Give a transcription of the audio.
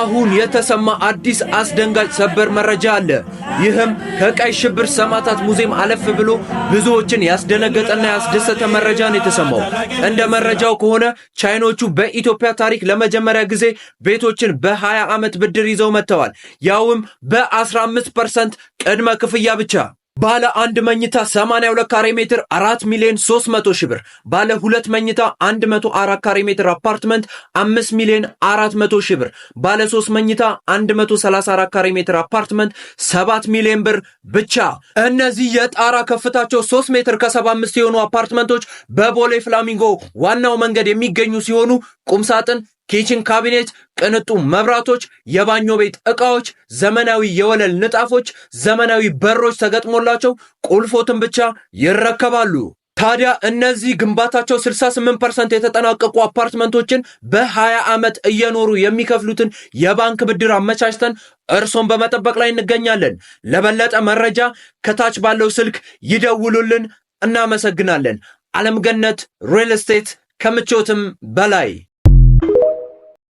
አሁን የተሰማ አዲስ አስደንጋጭ ሰበር መረጃ አለ። ይህም ከቀይ ሽብር ሰማዕታት ሙዚየም አለፍ ብሎ ብዙዎችን ያስደነገጠና ያስደሰተ መረጃ ነው የተሰማው። እንደ መረጃው ከሆነ ቻይኖቹ በኢትዮጵያ ታሪክ ለመጀመሪያ ጊዜ ቤቶችን በ20 ዓመት ብድር ይዘው መጥተዋል። ያውም በ15% ቅድመ ክፍያ ብቻ። ባለ 1 መኝታ 82 ካሬ ሜትር 4,300,000 ብር፣ ባለ 2 መኝታ 104 ካሬ ሜትር አፓርትመንት 5,400,000 ብር፣ ባለ 3 መኝታ 134 ካሬ ሜትር አፓርትመንት 7 ሚሊዮን ብር ብቻ። እነዚህ የጣራ ከፍታቸው 3 ሜትር ከ75 የሆኑ አፓርትመንቶች በቦሌ ፍላሚንጎ ዋናው መንገድ የሚገኙ ሲሆኑ ቁምሳጥን፣ ኪችን ካቢኔት፣ ቅንጡ መብራቶች፣ የባኞ ቤት ዕቃዎች፣ ዘመናዊ የወለል ንጣፎች፣ ዘመናዊ በሮች ተገጥሞላቸው ቁልፎትን ብቻ ይረከባሉ። ታዲያ እነዚህ ግንባታቸው 68% የተጠናቀቁ አፓርትመንቶችን በ20 ዓመት እየኖሩ የሚከፍሉትን የባንክ ብድር አመቻችተን እርሶን በመጠበቅ ላይ እንገኛለን። ለበለጠ መረጃ ከታች ባለው ስልክ ይደውሉልን። እናመሰግናለን። ዓለም ገነት ሪል ስቴት፣ ከምቾትም በላይ።